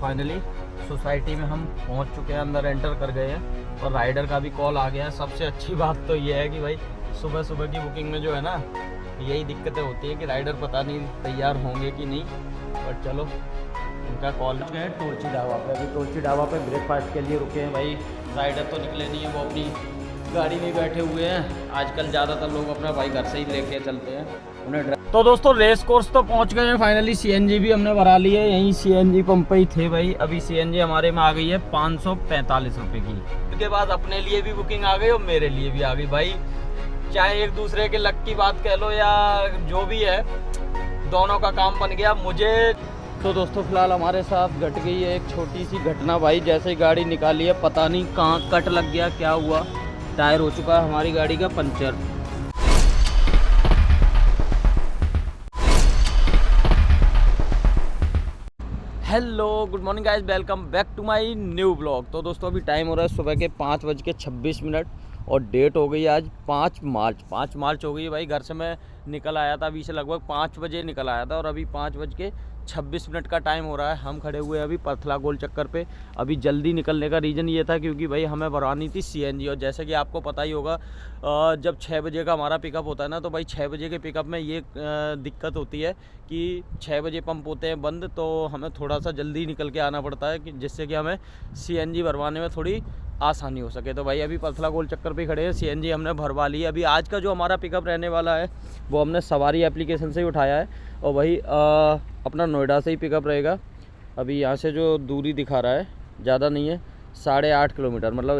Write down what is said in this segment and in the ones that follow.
Finally society में हम पहुंच चुके हैं, अंदर एंटर कर गए हैं और राइडर का भी कॉल आ गया है। सबसे अच्छी बात तो ये है कि भाई सुबह सुबह की बुकिंग में जो है ना, यही दिक्कतें होती है कि राइडर पता नहीं तैयार होंगे कि नहीं, बट चलो उनका कॉल है। टोरची ढाबा पे, अभी टोरची ढाबा पे ब्रेकफास्ट के लिए रुके हैं भाई। राइडर तो निकले नहीं है, वो अपनी गाड़ी में बैठे हुए हैं। आजकल ज़्यादातर लोग अपना भाई घर से ही लेके चलते हैं उन्हें। तो दोस्तों रेस कोर्स तो पहुंच गए हैं फाइनली। सीएनजी भी हमने भरा ली है, यहीं सीएनजी पंप पे ही थे भाई। अभी सीएनजी हमारे में आ गई है 545 रुपये की। उसके बाद अपने लिए भी बुकिंग आ गई और मेरे लिए भी आ गई भाई। चाहे एक दूसरे के लक की बात कह लो या जो भी है, दोनों का काम बन गया मुझे। तो दोस्तों फिलहाल हमारे साथ घट गई है एक छोटी सी घटना भाई। जैसे ही गाड़ी निकाली है, पता नहीं कहाँ कट लग गया, क्या हुआ, टायर हो चुका है हमारी गाड़ी का puncture. Hello good morning guys, welcome back to my new blog. तो दोस्तों अभी टाइम हो रहा है सुबह के 5:26 और डेट हो गई आज 5 मार्च हो गई है भाई। घर से मैं निकल आया था अभी से लगभग 5 बजे निकल आया था और अभी 5:26 का टाइम हो रहा है। हम खड़े हुए हैं अभी पथला गोल चक्कर पे। अभी जल्दी निकलने का रीज़न ये था क्योंकि भाई हमें भरवानी थी सीएनजी। और जैसे कि आपको पता ही होगा, जब 6 बजे का हमारा पिकअप होता है ना, तो भाई 6 बजे के पिकअप में ये दिक्कत होती है कि 6 बजे पंप होते हैं बंद, तो हमें थोड़ा सा जल्दी निकल के आना पड़ता है कि जिससे कि हमें सीएनजी भरवाने में थोड़ी आसानी हो सके। तो भाई अभी पथला गोल चक्कर पे खड़े हैं, सीएनजी हमने भरवा ली है। अभी आज का जो हमारा पिकअप रहने वाला है वो हमने सवारी एप्लीकेशन से ही उठाया है और भाई अपना नोएडा से ही पिकअप रहेगा। अभी यहाँ से जो दूरी दिखा रहा है ज़्यादा नहीं है, 8.5 किलोमीटर, मतलब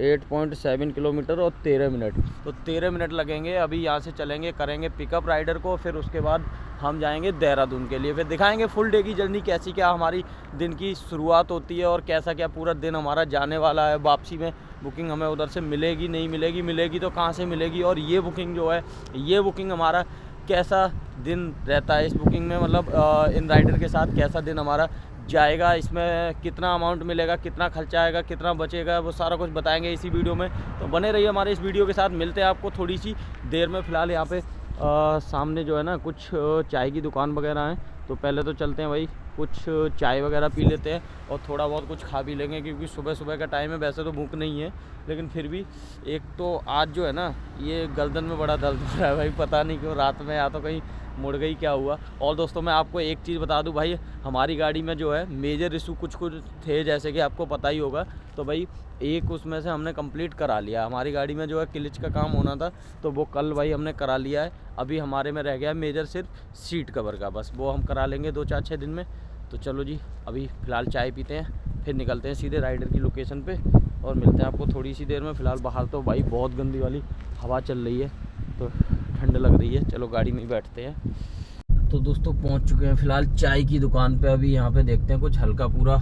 8.7 किलोमीटर और 13 मिनट। तो 13 मिनट लगेंगे। अभी यहाँ से चलेंगे, करेंगे पिकअप राइडर को, फिर उसके बाद हम जाएंगे देहरादून के लिए। फिर दिखाएंगे फुल डे की जर्नी, कैसी क्या हमारी दिन की शुरुआत होती है और कैसा क्या पूरा दिन हमारा जाने वाला है। वापसी में बुकिंग हमें उधर से मिलेगी नहीं मिलेगी, मिलेगी तो कहाँ से मिलेगी, और ये बुकिंग जो है, ये बुकिंग हमारा कैसा दिन रहता है इस बुकिंग में, मतलब इन राइडर के साथ कैसा दिन हमारा जाएगा, इसमें कितना अमाउंट मिलेगा, कितना खर्चा आएगा, कितना बचेगा, वो सारा कुछ बताएंगे इसी वीडियो में। तो बने रहिए हमारे इस वीडियो के साथ। मिलते हैं आपको थोड़ी सी देर में। फ़िलहाल यहाँ पे सामने जो है ना कुछ चाय की दुकान वगैरह हैं, तो पहले तो चलते हैं भाई, कुछ चाय वगैरह पी लेते हैं और थोड़ा बहुत कुछ खा भी लेंगे क्योंकि सुबह सुबह का टाइम है। वैसे तो भूख नहीं है, लेकिन फिर भी एक तो आज जो है ना, ये गर्दन में बड़ा दर्द हो रहा है भाई, पता नहीं क्यों, रात में या तो कहीं मुड़ गई क्या हुआ। और दोस्तों मैं आपको एक चीज़ बता दूं भाई, हमारी गाड़ी में जो है मेजर इशू कुछ थे, जैसे कि आपको पता ही होगा। तो भाई एक उसमें से हमने कंप्लीट करा लिया। हमारी गाड़ी में जो है क्लिच का काम होना था, तो वो कल भाई हमने करा लिया है। अभी हमारे में रह गया मेजर सिर्फ सीट कवर का, बस वो हम करा लेंगे 2-4-6 दिन में। तो चलो जी, अभी फ़िलहाल चाय पीते हैं, फिर निकलते हैं सीधे राइडर की लोकेशन पे और मिलते हैं आपको थोड़ी सी देर में। फ़िलहाल बाहर तो भाई बहुत गंदी वाली हवा चल रही है, तो ठंड लग रही है। चलो गाड़ी में ही बैठते हैं। तो दोस्तों पहुंच चुके हैं फ़िलहाल चाय की दुकान पे। अभी यहाँ पे देखते हैं कुछ हल्का पूरा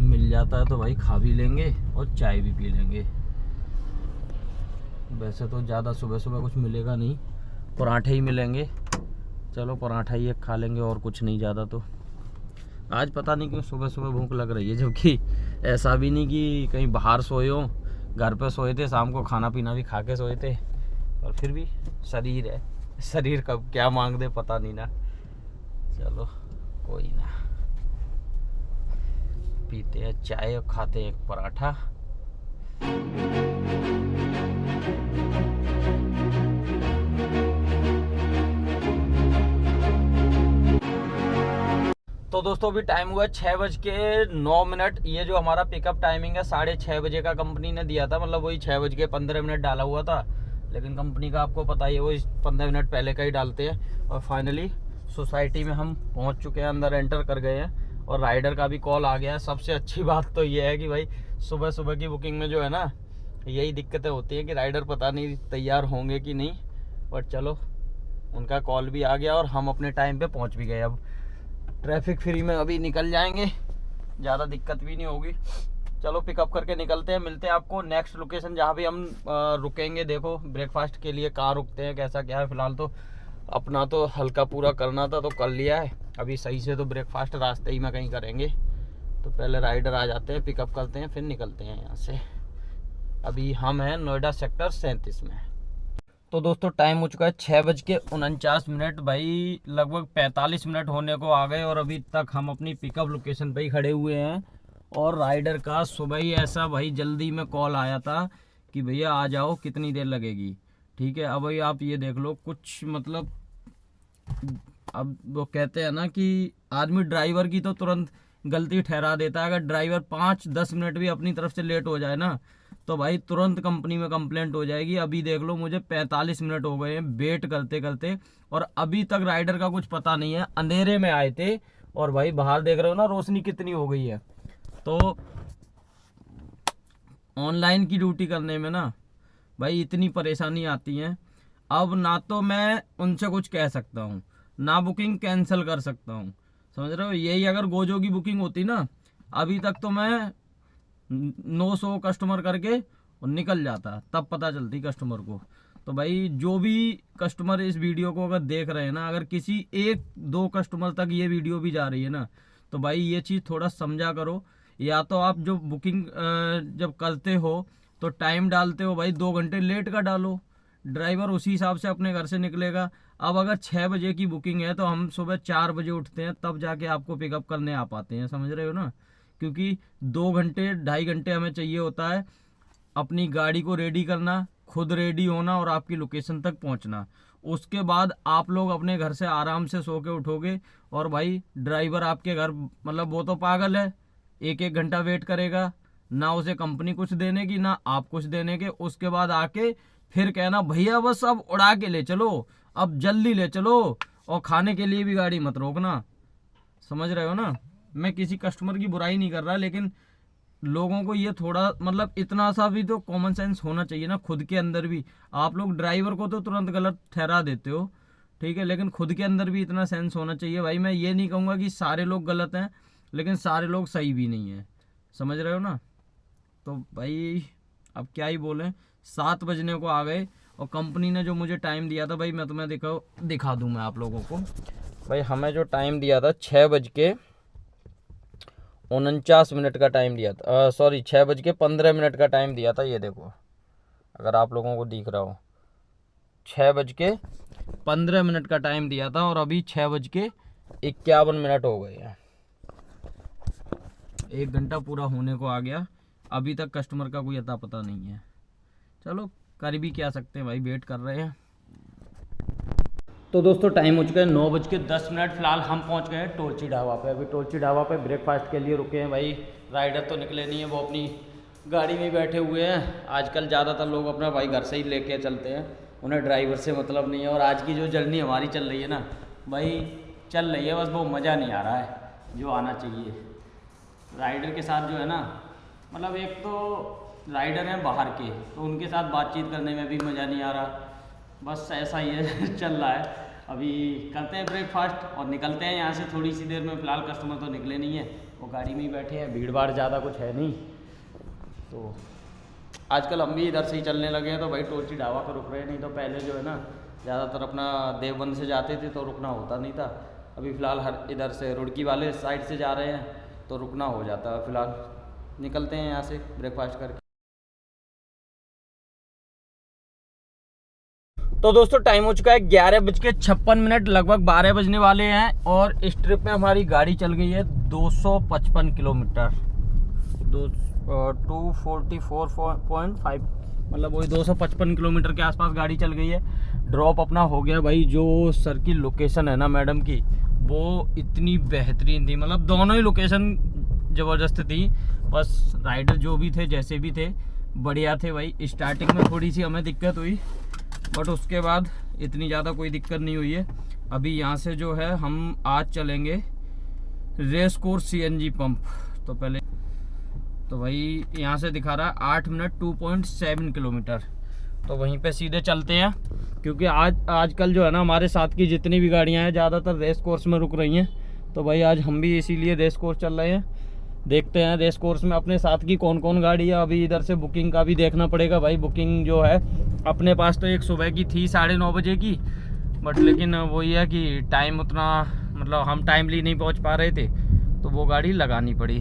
मिल जाता है तो भाई खा भी लेंगे और चाय भी पी लेंगे। वैसे तो ज़्यादा सुबह सुबह कुछ मिलेगा नहीं, पराठे ही मिलेंगे। चलो पराठा ही एक खा लेंगे और कुछ नहीं ज़्यादा। तो आज पता नहीं क्यों सुबह सुबह भूख लग रही है, जबकि ऐसा भी नहीं कि कहीं बाहर सोए हो, घर पे सोए थे, शाम को खाना पीना भी खा के सोए थे, और फिर भी शरीर है, शरीर कब क्या मांग दे पता नहीं ना। चलो कोई ना, पीते हैं चाय और खाते हैं एक पराठा। तो दोस्तों अभी टाइम हुआ है 6:09। ये जो हमारा पिकअप टाइमिंग है 6:30 बजे का कंपनी ने दिया था, मतलब वही 6:15 डाला हुआ था, लेकिन कंपनी का आपको पता ही है वो 15 मिनट पहले का ही डालते हैं। और फाइनली सोसाइटी में हम पहुंच चुके हैं, अंदर एंटर कर गए हैं और राइडर का भी कॉल आ गया है। सबसे अच्छी बात तो ये है कि भाई सुबह सुबह की बुकिंग में जो है ना, यही दिक्कतें होती हैं कि राइडर पता नहीं तैयार होंगे कि नहीं, बट चलो उनका कॉल भी आ गया और हम अपने टाइम पे पहुंच भी गए। अब ट्रैफिक फ्री में अभी निकल जाएंगे, ज़्यादा दिक्कत भी नहीं होगी। चलो पिकअप करके निकलते हैं, मिलते हैं आपको नेक्स्ट लोकेशन जहाँ भी हम रुकेंगे। देखो ब्रेकफास्ट के लिए कहाँ रुकते हैं, कैसा क्या है। फ़िलहाल तो अपना तो हल्का पूरा करना था तो कर लिया है, अभी सही से तो ब्रेकफास्ट रास्ते ही में कहीं करेंगे। तो पहले राइडर आ जाते हैं, पिकअप करते हैं, फिर निकलते हैं यहाँ से। अभी हम हैं नोएडा सेक्टर 37 में। तो दोस्तों टाइम हो चुका है 6:49। भाई लगभग 45 मिनट होने को आ गए और अभी तक हम अपनी पिकअप लोकेशन पे ही खड़े हुए हैं। और राइडर का सुबह ही ऐसा भाई जल्दी में कॉल आया था कि भैया आ जाओ, कितनी देर लगेगी। ठीक है, अब भाई आप ये देख लो, कुछ मतलब अब वो कहते हैं ना कि आदमी ड्राइवर की तो तुरंत गलती ठहरा देता है। अगर ड्राइवर 5-10 मिनट भी अपनी तरफ से लेट हो जाए ना, तो भाई तुरंत कंपनी में कंप्लेंट हो जाएगी। अभी देख लो, मुझे 45 मिनट हो गए हैं वेट करते करते, और अभी तक राइडर का कुछ पता नहीं है। अंधेरे में आए थे और भाई बाहर देख रहे हो ना रोशनी कितनी हो गई है। तो ऑनलाइन की ड्यूटी करने में ना भाई इतनी परेशानी आती है। अब ना तो मैं उनसे कुछ कह सकता हूँ, ना बुकिंग कैंसिल कर सकता हूँ, समझ रहे हो। यही अगर गोजो की बुकिंग होती ना, अभी तक तो मैं 900 कस्टमर करके और निकल जाता, तब पता चलती कस्टमर को। तो भाई जो भी कस्टमर इस वीडियो को अगर देख रहे हैं ना, अगर किसी 1-2 कस्टमर तक ये वीडियो भी जा रही है ना, तो भाई ये चीज़ थोड़ा समझा करो। या तो आप जो बुकिंग जब करते हो तो टाइम डालते हो भाई 2 घंटे लेट का डालो, ड्राइवर उसी हिसाब से अपने घर से निकलेगा। अब अगर 6 बजे की बुकिंग है तो हम सुबह 4 बजे उठते हैं, तब जाके आपको पिकअप करने आ पाते हैं, समझ रहे हो ना। क्योंकि 2 घंटे 2.5 घंटे हमें चाहिए होता है अपनी गाड़ी को रेडी करना, खुद रेडी होना और आपकी लोकेशन तक पहुंचना। उसके बाद आप लोग अपने घर से आराम से सो के उठोगे और भाई ड्राइवर आपके घर, मतलब वो तो पागल है, 1-1 घंटा वेट करेगा, ना उसे कंपनी कुछ देने की ना आप कुछ देने के। उसके बाद आके फिर कहना भैया बस अब उड़ा के ले चलो, अब जल्दी ले चलो, और खाने के लिए भी गाड़ी मत रोकना, समझ रहे हो ना। मैं किसी कस्टमर की बुराई नहीं कर रहा, लेकिन लोगों को ये थोड़ा मतलब इतना सा भी तो कॉमन सेंस होना चाहिए ना खुद के अंदर भी। आप लोग ड्राइवर को तो तुरंत गलत ठहरा देते हो, ठीक है, लेकिन खुद के अंदर भी इतना सेंस होना चाहिए। भाई मैं ये नहीं कहूँगा कि सारे लोग गलत हैं, लेकिन सारे लोग सही भी नहीं हैं, समझ रहे हो ना। तो भाई अब क्या ही बोलें, 7 बजने को आ गए और कंपनी ने जो मुझे टाइम दिया था भाई, मैं तुम्हें दिखा दूँ मैं आप लोगों को। भाई हमें जो टाइम दिया था 6:49 का टाइम दिया था, सॉरी 6:15 का टाइम दिया था। ये देखो अगर आप लोगों को दिख रहा हो, 6:15 का टाइम दिया था और अभी 6:51 हो गए हैं। 1 घंटा पूरा होने को आ गया, अभी तक कस्टमर का कोई अता पता नहीं है। चलो कर भी क्या सकते हैं भाई, वेट कर रहे हैं। तो दोस्तों टाइम हो चुका है 9:10। फिलहाल हम पहुंच गए हैं टोलची ढाबा पे। अभी टोलची ढाबा पे ब्रेकफास्ट के लिए रुके हैं भाई। राइडर तो निकले नहीं है, वो अपनी गाड़ी में बैठे हुए हैं। आजकल ज़्यादातर लोग अपना भाई घर से ही लेके चलते हैं, उन्हें ड्राइवर से मतलब नहीं है। और आज की जो जर्नी हमारी चल रही है ना भाई, चल रही है बस, वो मज़ा नहीं आ रहा है जो आना चाहिए। राइडर के साथ जो है ना, मतलब एक तो राइडर हैं बाहर के, तो उनके साथ बातचीत करने में भी मज़ा नहीं आ रहा। बस ऐसा ही है चल रहा है। अभी करते हैं ब्रेकफास्ट और निकलते हैं यहाँ से थोड़ी सी देर में। फ़िलहाल कस्टमर तो निकले नहीं है, वो गाड़ी में ही बैठे हैं, भीड़ भाड़ ज़्यादा कुछ है नहीं। तो आजकल हम भी इधर से ही चलने लगे हैं, तो भाई टोलची ढाबा पर रुक रहे हैं। नहीं तो पहले जो है ना ज़्यादातर अपना देवबंद से जाते थे तो रुकना होता नहीं था। अभी फ़िलहाल हर इधर से रुड़की वाले साइड से जा रहे हैं तो रुकना हो जाता है। फ़िलहाल निकलते हैं यहाँ से ब्रेकफास्ट करके। तो दोस्तों टाइम हो चुका है 11:56, लगभग 12 बजने वाले हैं। और इस ट्रिप में हमारी गाड़ी चल गई है 255 किलोमीटर, 244.5, मतलब वही 255 किलोमीटर के आसपास गाड़ी चल गई है। ड्रॉप अपना हो गया भाई। जो सर की लोकेशन है ना मैडम की, वो इतनी बेहतरीन थी, मतलब दोनों ही लोकेशन ज़बरदस्त थी। बस राइडर जो भी थे जैसे भी थे बढ़िया थे भाई। स्टार्टिंग में थोड़ी सी हमें दिक्कत हुई, बट उसके बाद इतनी ज़्यादा कोई दिक्कत नहीं हुई है। अभी यहाँ से जो है हम आज चलेंगे रेस कोर्स CNG पंप। तो पहले तो भाई यहाँ से दिखा रहा है 8 मिनट 2.7 किलोमीटर, तो वहीं पे सीधे चलते हैं। क्योंकि आजकल जो है ना हमारे साथ की जितनी भी गाड़ियाँ हैं ज़्यादातर रेस कोर्स में रुक रही हैं, तो भाई आज हम भी इसीलिए रेस कोर्स चल रहे हैं। देखते हैं रेस कोर्स में अपने साथ की कौन कौन गाड़ी है। अभी इधर से बुकिंग का भी देखना पड़ेगा भाई। बुकिंग जो है अपने पास तो एक सुबह की थी 9:30 बजे की, बट लेकिन वही है कि टाइम उतना, मतलब हम टाइमली नहीं पहुंच पा रहे थे, तो वो गाड़ी लगानी पड़ी।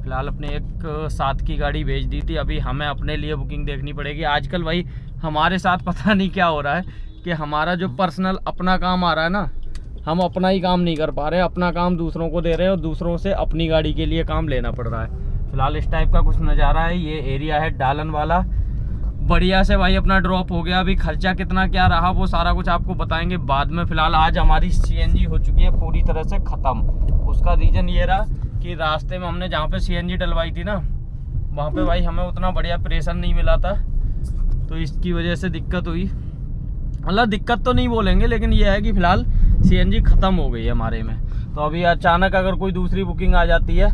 फ़िलहाल अपने एक साथ की गाड़ी भेज दी थी, अभी हमें अपने लिए बुकिंग देखनी पड़ेगी। आजकल भाई हमारे साथ पता नहीं क्या हो रहा है कि हमारा जो पर्सनल अपना काम आ रहा है ना, हम अपना ही काम नहीं कर पा रहे, अपना काम दूसरों को दे रहे हैं और दूसरों से अपनी गाड़ी के लिए काम लेना पड़ रहा है। फ़िलहाल इस टाइप का कुछ नज़ारा है। ये एरिया है डालन वाला। बढ़िया से भाई अपना ड्रॉप हो गया। अभी खर्चा कितना क्या रहा वो सारा कुछ आपको बताएंगे बाद में। फ़िलहाल आज हमारी CNG हो चुकी है पूरी तरह से ख़त्म। उसका रीज़न ये रहा कि रास्ते में हमने जहाँ पे CNG डलवाई थी ना, वहाँ पे भाई हमें उतना बढ़िया प्रेशर नहीं मिला था, तो इसकी वजह से दिक्कत हुई। मतलब दिक्कत तो नहीं बोलेंगे, लेकिन ये है कि फ़िलहाल CNG ख़त्म हो गई है हमारे में। तो अभी अचानक अगर कोई दूसरी बुकिंग आ जाती है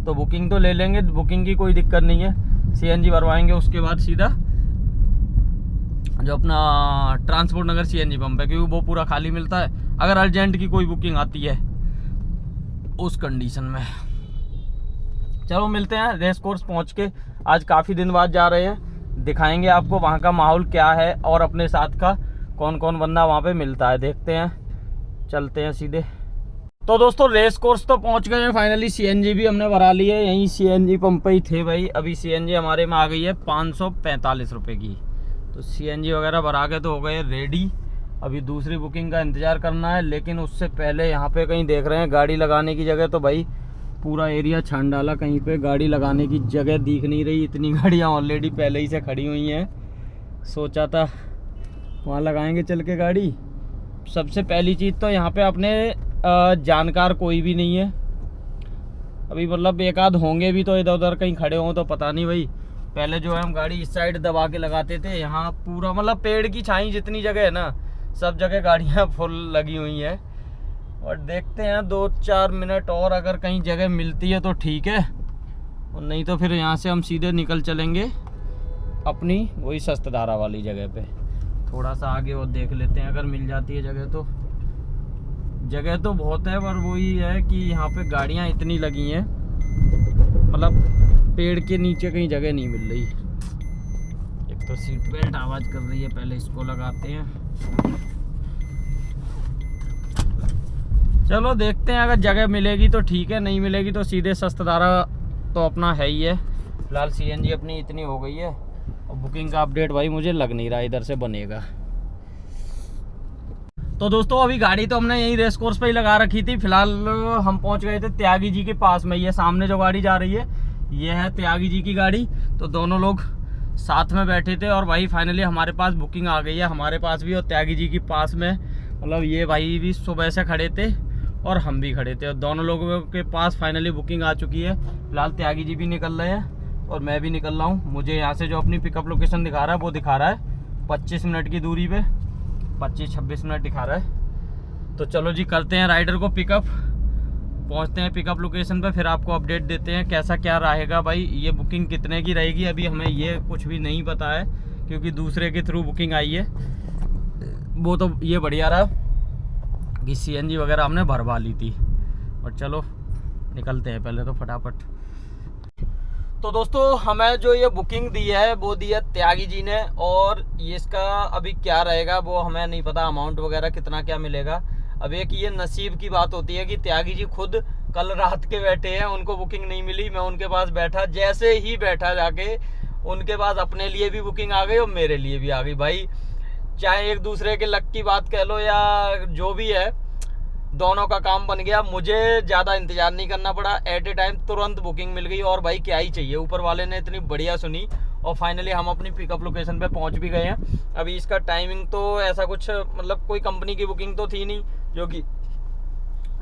तो बुकिंग तो ले लेंगे, बुकिंग की कोई दिक्कत नहीं है। CNG भरवाएंगे, उसके बाद सीधा जो अपना ट्रांसपोर्ट नगर CNG पंप है, क्योंकि वो पूरा खाली मिलता है अगर अर्जेंट की कोई बुकिंग आती है उस कंडीशन में। चलो मिलते हैं रेस कोर्स पहुंच के। आज काफ़ी दिन बाद जा रहे हैं, दिखाएंगे आपको वहाँ का माहौल क्या है और अपने साथ का कौन कौन बंदा वहाँ पे मिलता है। देखते हैं, चलते हैं सीधे। तो दोस्तों रेस कोर्स तो पहुंच गए हैं फाइनली। CNG भी हमने भरा ली है, यहीं CNG पंप पे ही थे भाई। अभी CNG हमारे में आ गई है 545 रुपये की। तो CNG वगैरह भरा के तो हो गए रेडी। अभी दूसरी बुकिंग का इंतज़ार करना है, लेकिन उससे पहले यहाँ पे कहीं देख रहे हैं गाड़ी लगाने की जगह। तो भाई पूरा एरिया छान डाला, कहीं पे गाड़ी लगाने की जगह दिख नहीं रही। इतनी गाड़ियाँ ऑलरेडी पहले ही से खड़ी हुई हैं। सोचा था वहाँ लगाएंगे चल के गाड़ी। सबसे पहली चीज़ तो यहाँ पे अपने जानकार कोई भी नहीं है अभी, मतलब एक आध होंगे भी तो इधर उधर कहीं खड़े हों तो पता नहीं भाई। पहले जो है हम गाड़ी इस साइड दबा के लगाते थे, यहाँ पूरा मतलब पेड़ की छाई जितनी जगह है ना, सब जगह गाड़ियाँ फुल लगी हुई हैं। और देखते हैं 2-4 मिनट और अगर कहीं जगह मिलती है तो ठीक है, और नहीं तो फिर यहाँ से हम सीधे निकल चलेंगे अपनी वही सस्तधारा वाली जगह पे। थोड़ा सा आगे और देख लेते हैं अगर मिल जाती है जगह तो। जगह तो बहुत है, पर वही है कि यहाँ पे गाड़ियाँ इतनी लगी हैं, मतलब पेड़ के नीचे कहीं जगह नहीं मिल रही। एक तो सीट बेल्ट आवाज़ कर रही है, पहले इसको लगाते हैं। चलो देखते हैं, अगर जगह मिलेगी तो ठीक है, नहीं मिलेगी तो सीधे सस्तधारा तो अपना है ही है। फिलहाल CNG अपनी इतनी हो गई है और बुकिंग का अपडेट भाई मुझे लग नहीं रहा इधर से बनेगा। तो दोस्तों अभी गाड़ी तो हमने यही रेस कोर्स पे ही लगा रखी थी। फिलहाल हम पहुंच गए थे त्यागी जी के पास में। ये सामने जो गाड़ी जा रही है ये है त्यागी जी की गाड़ी। तो दोनों लोग साथ में बैठे थे और भाई फाइनली हमारे पास बुकिंग आ गई है, हमारे पास भी और त्यागी जी के पास में। मतलब ये भाई भी सुबह से खड़े थे और हम भी खड़े थे, और दोनों लोगों के पास फाइनली बुकिंग आ चुकी है। फिलहाल त्यागी जी भी निकल रहे हैं और मैं भी निकल रहा हूँ। मुझे यहाँ से जो अपनी पिकअप लोकेशन दिखा रहा है वो दिखा रहा है 25 मिनट की दूरी पे, 25-26 मिनट दिखा रहा है। तो चलो जी करते हैं राइडर को पिकअप, पहुंचते हैं पिकअप लोकेशन पे, फिर आपको अपडेट देते हैं कैसा क्या रहेगा। भाई ये बुकिंग कितने की रहेगी अभी हमें ये कुछ भी नहीं पता है, क्योंकि दूसरे के थ्रू बुकिंग आई है। वो तो ये बढ़िया रहा कि CNG वगैरह हमने भरवा ली थी। और चलो निकलते हैं पहले तो फटाफट। तो दोस्तों हमें जो ये बुकिंग दी है वो दी है त्यागी जी ने, और ये इसका अभी क्या रहेगा वो हमें नहीं पता, अमाउंट वगैरह कितना क्या मिलेगा। अब एक ये नसीब की बात होती है कि त्यागी जी खुद कल रात के बैठे हैं, उनको बुकिंग नहीं मिली। मैं उनके पास बैठा, जैसे ही बैठा जाके उनके पास अपने लिए भी बुकिंग आ गई और मेरे लिए भी आ गई। भाई चाहे एक दूसरे के लक की बात कह लो या जो भी है, दोनों का काम बन गया। मुझे ज़्यादा इंतजार नहीं करना पड़ा, एट ए टाइम तुरंत बुकिंग मिल गई। और भाई क्या ही चाहिए, ऊपर वाले ने इतनी बढ़िया सुनी और फाइनली हम अपनी पिकअप लोकेशन पे पहुंच भी गए हैं। अभी इसका टाइमिंग तो ऐसा कुछ, मतलब कोई कंपनी की बुकिंग तो थी नहीं जो कि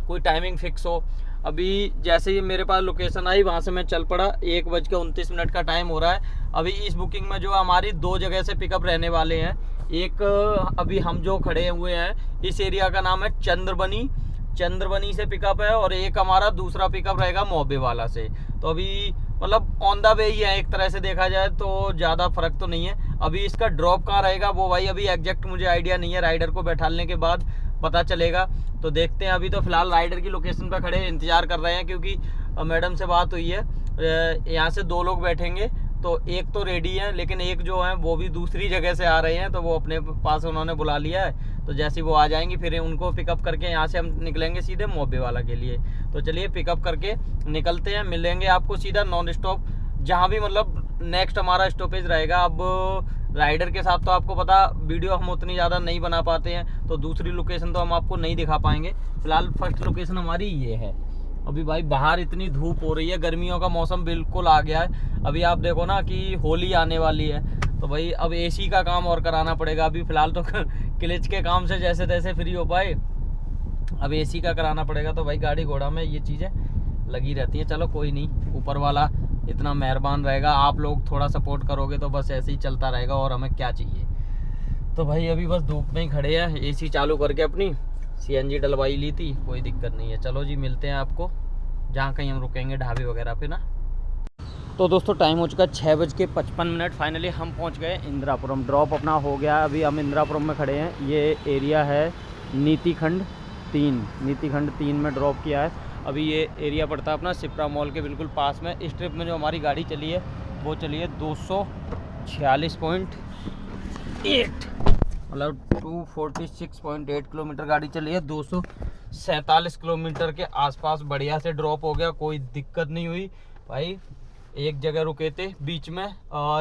कोई टाइमिंग फिक्स हो। अभी जैसे ही मेरे पास लोकेशन आई वहाँ से मैं चल पड़ा। 1:29 का टाइम हो रहा है। अभी इस बुकिंग में जो हमारी 2 जगह से पिकअप रहने वाले हैं। एक अभी हम जो खड़े हुए हैं इस एरिया का नाम है चंद्रबनी से पिकअप है, और एक हमारा दूसरा पिकअप रहेगा मोहबे वाला से। तो अभी मतलब ऑन द वे ही है, एक तरह से देखा जाए तो ज़्यादा फर्क तो नहीं है। अभी इसका ड्रॉप कहाँ रहेगा वो भाई अभी एग्जैक्ट मुझे आइडिया नहीं है, राइडर को बैठाने के बाद पता चलेगा। तो देखते हैं। अभी तो फिलहाल राइडर की लोकेशन पर खड़े इंतजार कर रहे हैं, क्योंकि मैडम से बात हुई है, यहाँ से 2 लोग बैठेंगे। तो एक तो रेडी है, लेकिन एक जो है वो भी दूसरी जगह से आ रहे हैं, तो वो अपने पास उन्होंने बुला लिया है। तो जैसे वो आ जाएंगी फिर उनको पिकअप करके यहाँ से हम निकलेंगे सीधे मोबे वाला के लिए। तो चलिए पिकअप करके निकलते हैं, मिलेंगे आपको सीधा नॉन स्टॉप जहाँ भी मतलब नेक्स्ट हमारा स्टॉपेज रहेगा। अब राइडर के साथ तो आपको पता वीडियो हम उतनी ज़्यादा नहीं बना पाते हैं, तो दूसरी लोकेशन तो हम आपको नहीं दिखा पाएंगे। फिलहाल फर्स्ट लोकेशन हमारी ये है। अभी भाई बाहर इतनी धूप हो रही है, गर्मियों का मौसम बिल्कुल आ गया है। अभी आप देखो ना कि होली आने वाली है, तो भाई अब एसी का काम और कराना पड़ेगा। अभी फिलहाल तो क्लिच के काम से जैसे तैसे फ्री हो पाए, अब एसी का कराना पड़ेगा। तो भाई गाड़ी घोड़ा में ये चीज़ें लगी रहती हैं। चलो कोई नहीं, ऊपर वाला इतना मेहरबान रहेगा, आप लोग थोड़ा सपोर्ट करोगे तो बस ऐसे ही चलता रहेगा, और हमें क्या चाहिए। तो भाई अभी बस धूप में ही खड़े हैं, एसी चालू करके अपनी सीएनजी डलवाई ली थी, कोई दिक्कत नहीं है। चलो जी मिलते हैं आपको जहाँ कहीं हम रुकेंगे ढाबे वगैरह पे ना। तो दोस्तों टाइम हो चुका है 6:55। फाइनली हम पहुँच गए इंदिरापुरम, ड्रॉप अपना हो गया। अभी हम इंदिरापुरम में खड़े हैं। ये एरिया है नीतिखंड 3 में ड्रॉप किया है। अभी ये एरिया पड़ता है अपना सिप्रा मॉल के बिल्कुल पास में। इस ट्रिप में जो हमारी गाड़ी चली है वो चली है 246.8, मतलब 246.8 किलोमीटर गाड़ी चली है। 247 किलोमीटर के आसपास बढ़िया से ड्रॉप हो गया, कोई दिक्कत नहीं हुई भाई। एक जगह रुके थे बीच में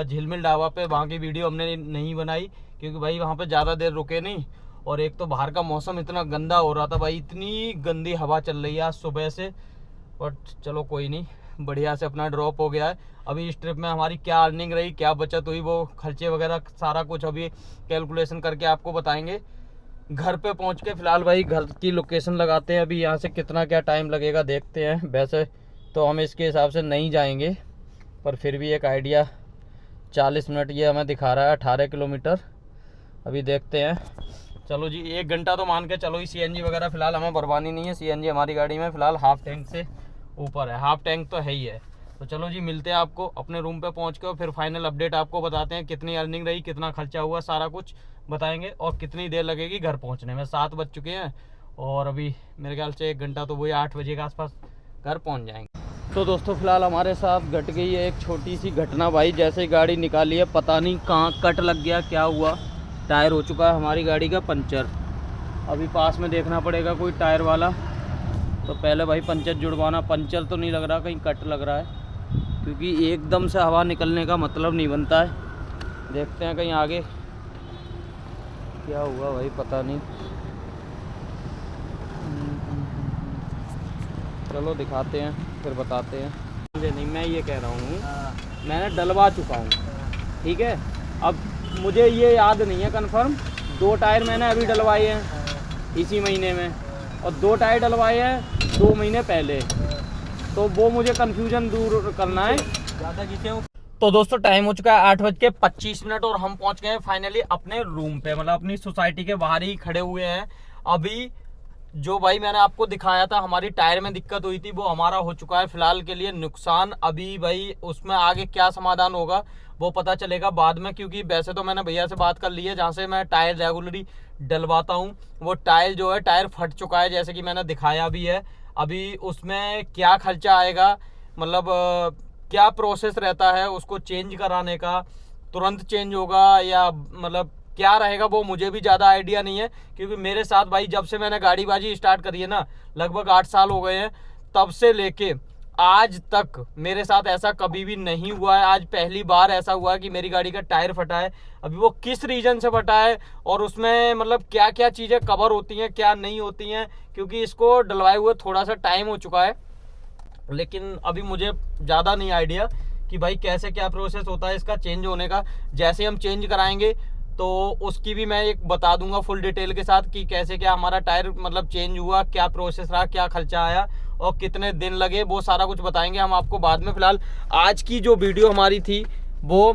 झिलमिल ढाबा पे, वहाँ की वीडियो हमने नहीं बनाई क्योंकि भाई वहाँ पे ज़्यादा देर रुके नहीं, और एक तो बाहर का मौसम इतना गंदा हो रहा था भाई, इतनी गंदी हवा चल रही है आज सुबह से। बट चलो कोई नहीं, बढ़िया से अपना ड्रॉप हो गया है। अभी इस ट्रिप में हमारी क्या अर्निंग रही, क्या बचत हुई, वो खर्चे वगैरह सारा कुछ अभी कैलकुलेशन करके आपको बताएंगे घर पे पहुंच के। फिलहाल भाई घर की लोकेशन लगाते हैं, अभी यहाँ से कितना क्या टाइम लगेगा देखते हैं। वैसे तो हम इसके हिसाब से नहीं जाएंगे, पर फिर भी एक आइडिया 40 मिनट ये हमें दिखा रहा है, 18 किलोमीटर। अभी देखते हैं। चलो जी 1 घंटा तो मान के चलो ही। सीएनजी वगैरह फिलहाल हमें भरवानी नहीं है, सीएनजी हमारी गाड़ी में फिलहाल हाफ टैंक से ऊपर है, हाफ टैंक तो है ही है। तो चलो जी मिलते हैं आपको अपने रूम पे पहुंच के, और फिर फाइनल अपडेट आपको बताते हैं कितनी अर्निंग रही, कितना खर्चा हुआ, सारा कुछ बताएंगे, और कितनी देर लगेगी घर पहुँचने में। 7 बज चुके हैं और अभी मेरे ख्याल से 1 घंटा तो वही 8 बजे के आसपास घर पहुँच जाएंगे। तो दोस्तों फिलहाल हमारे साथ घट गई है एक छोटी सी घटना भाई। जैसे ही गाड़ी निकाली है पता नहीं कहाँ कट लग गया, क्या हुआ, टायर हो चुका है हमारी गाड़ी का पंचर। अभी पास में देखना पड़ेगा कोई टायर वाला, तो पहले भाई पंचर जुड़वाना। पंचर तो नहीं लग रहा, कहीं कट लग रहा है, क्योंकि एकदम से हवा निकलने का मतलब नहीं बनता है। देखते हैं कहीं आगे क्या हुआ भाई, पता नहीं। चलो दिखाते हैं फिर बताते हैं। मुझे नहीं, मैं ये कह रहा हूँ मैंने डलवा चुका हूँ, ठीक है। अब मुझे ये याद नहीं है कंफर्म, 2 टायर मैंने अभी डलवाए हैं इसी महीने में, और 2 टायर डलवाए हैं 2 महीने पहले, तो वो मुझे कंफ्यूजन दूर करना है ज़्यादा किसे हो। तो दोस्तों टाइम हो चुका है 8:25 और हम पहुंच गए हैं फाइनली अपने रूम पे, मतलब अपनी सोसाइटी के बाहर ही खड़े हुए हैं। अभी जो भाई मैंने आपको दिखाया था हमारी टायर में दिक्कत हुई थी, वो हमारा हो चुका है फिलहाल के लिए नुकसान। अभी भाई उसमें आगे क्या समाधान होगा वो पता चलेगा बाद में, क्योंकि वैसे तो मैंने भैया से बात कर ली है जहाँ से मैं टायर रेगुलरली डलवाता हूँ। वो टायर जो है टायर फट चुका है, जैसे कि मैंने दिखाया भी है। अभी उसमें क्या खर्चा आएगा, मतलब क्या प्रोसेस रहता है उसको चेंज कराने का, तुरंत चेंज होगा या मतलब क्या रहेगा, वो मुझे भी ज़्यादा आइडिया नहीं है। क्योंकि मेरे साथ भाई जब से मैंने गाड़ी बाजी स्टार्ट करी है ना, लगभग 8 साल हो गए हैं, तब से लेके आज तक मेरे साथ ऐसा कभी भी नहीं हुआ है। आज पहली बार ऐसा हुआ है कि मेरी गाड़ी का टायर फटा है। अभी वो किस रीजन से फटा है और उसमें मतलब क्या क्या चीज़ें कवर होती हैं क्या नहीं होती हैं, क्योंकि इसको डलवाए हुए थोड़ा सा टाइम हो चुका है, लेकिन अभी मुझे ज़्यादा नहीं आइडिया कि भाई कैसे क्या प्रोसेस होता है इसका चेंज होने का। जैसे हम चेंज कराएंगे तो उसकी भी मैं एक बता दूंगा फुल डिटेल के साथ कि कैसे क्या हमारा टायर मतलब चेंज हुआ, क्या प्रोसेस रहा, क्या खर्चा आया और कितने दिन लगे, वो सारा कुछ बताएंगे हम आपको बाद में। फिलहाल आज की जो वीडियो हमारी थी वो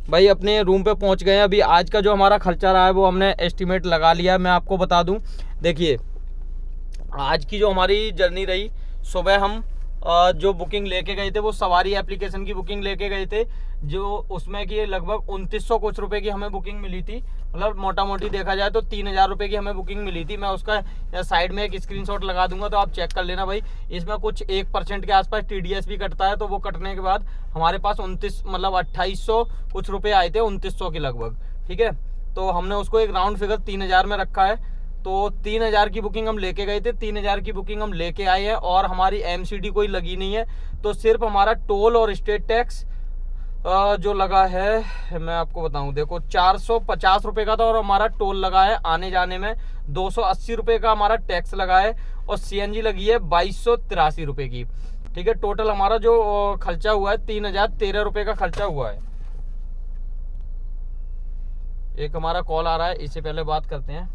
भाई अपने रूम पे पहुंच गए हैं। अभी आज का जो हमारा खर्चा रहा है वो हमने एस्टिमेट लगा लिया है। मैं आपको बता दूं, देखिए आज की जो हमारी जर्नी रही, सुबह हम जो बुकिंग लेके गए थे वो सवारी एप्लीकेशन की बुकिंग लेके गए थे, जो उसमें कि लगभग 2900 कुछ रुपए की हमें बुकिंग मिली थी। मतलब मोटा मोटी देखा जाए तो 3000 रुपये की हमें बुकिंग मिली थी। मैं उसका साइड में एक स्क्रीनशॉट लगा दूंगा तो आप चेक कर लेना भाई। इसमें कुछ 1% के आसपास TDS भी कटता है, तो वो कटने के बाद हमारे पास 2800 कुछ रुपये आए थे, 2900 के लगभग, ठीक है। तो हमने उसको एक राउंड फिगर 3000 में रखा है। तो 3000 की बुकिंग हम लेके गए थे, 3000 की बुकिंग हम लेके आए हैं और हमारी एमसीडी कोई लगी नहीं है। तो सिर्फ हमारा टोल और स्टेट टैक्स जो लगा है मैं आपको बताऊं, देखो 450 रुपये का था और हमारा टोल लगा है आने जाने में, 280 रुपये का हमारा टैक्स लगा है और सीएनजी लगी है 2283 रुपये की। ठीक है, टोटल हमारा जो खर्चा हुआ है 3013 रुपये का खर्चा हुआ है। एक हमारा कॉल आ रहा है, इससे पहले बात करते हैं।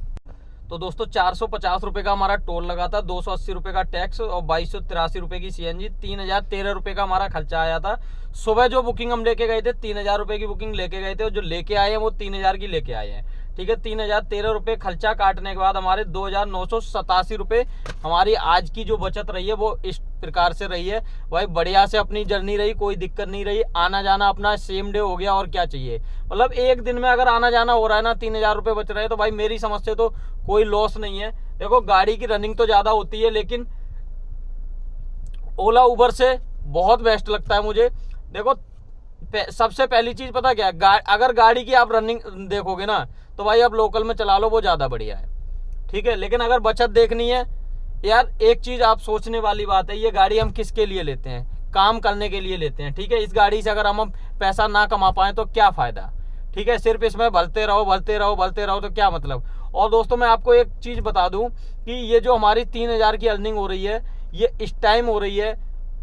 तो दोस्तों 450 रुपये का हमारा टोल लगा था, 280 रुपये का टैक्स और 2283 रुपये की सीएनजी, 3013 रुपये का हमारा खर्चा आया था। सुबह जो बुकिंग हम लेके गए थे 3000 रुपये की बुकिंग लेके गए थे और जो लेके आए हैं वो 3000 की लेके आए हैं। ठीक है, 3013 रुपये खर्चा काटने के बाद हमारे 2987 रुपये हमारी आज की जो बचत रही है वो इस प्रकार से रही है। भाई बढ़िया से अपनी जर्नी रही, कोई दिक्कत नहीं रही, आना जाना अपना सेम डे हो गया और क्या चाहिए। मतलब एक दिन में अगर आना जाना हो रहा है ना, 3000 रुपये बच रहे हैं, तो भाई मेरी समझ से तो कोई लॉस नहीं है। देखो गाड़ी की रनिंग तो ज़्यादा होती है लेकिन ओला उबर से बहुत बेस्ट लगता है मुझे। देखो सबसे पहली चीज़ पता क्या है, अगर गाड़ी की आप रनिंग देखोगे ना तो भाई आप लोकल में चला लो, वो ज़्यादा बढ़िया है। ठीक है, लेकिन अगर बचत देखनी है यार, एक चीज़ आप सोचने वाली बात है, ये गाड़ी हम किसके लिए लेते हैं? काम करने के लिए लेते हैं। ठीक है, इस गाड़ी से अगर हम पैसा ना कमा पाएँ तो क्या फ़ायदा? ठीक है, सिर्फ इसमें भलते रहो भलते रहो भलते रहो तो क्या मतलब। और दोस्तों मैं आपको एक चीज़ बता दूं कि ये जो हमारी 3000 की अर्निंग हो रही है ये इस टाइम हो रही है,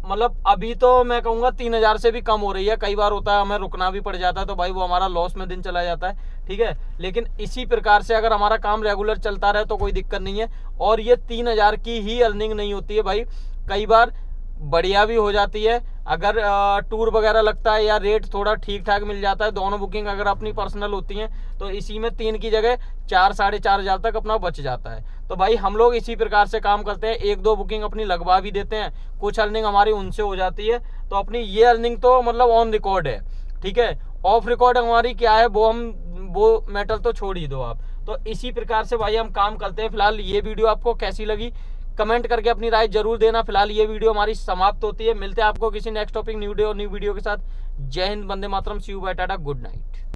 मतलब अभी तो मैं कहूँगा 3000 से भी कम हो रही है। कई बार होता है हमें रुकना भी पड़ जाता है तो भाई वो हमारा लॉस में दिन चला जाता है। ठीक है, लेकिन इसी प्रकार से अगर हमारा काम रेगुलर चलता रहे तो कोई दिक्कत नहीं है। और ये 3000 की ही अर्निंग नहीं होती है भाई, कई बार बढ़िया भी हो जाती है अगर टूर वगैरह लगता है या रेट थोड़ा ठीक ठाक मिल जाता है। दोनों बुकिंग अगर अपनी पर्सनल होती हैं तो इसी में 3 की जगह 4 साढ़े 4 हज़ार तक अपना बच जाता है। तो भाई हम लोग इसी प्रकार से काम करते हैं, 1-2 बुकिंग अपनी लगवा भी देते हैं, कुछ अर्निंग हमारी उनसे हो जाती है। तो अपनी ये अर्निंग तो मतलब ऑन रिकॉर्ड है। ठीक है, ऑफ रिकॉर्ड हमारी क्या है वो मैटर तो छोड़ ही दो आप। तो इसी प्रकार से भाई हम काम करते हैं। फिलहाल ये वीडियो आपको कैसी लगी कमेंट करके अपनी राय जरूर देना। फिलहाल ये वीडियो हमारी समाप्त होती है, मिलते हैं आपको किसी नेक्स्ट टॉपिक न्यू डे और न्यू वीडियो के साथ। जय हिंद, वंदे मातरम, see you bye, tata, good night.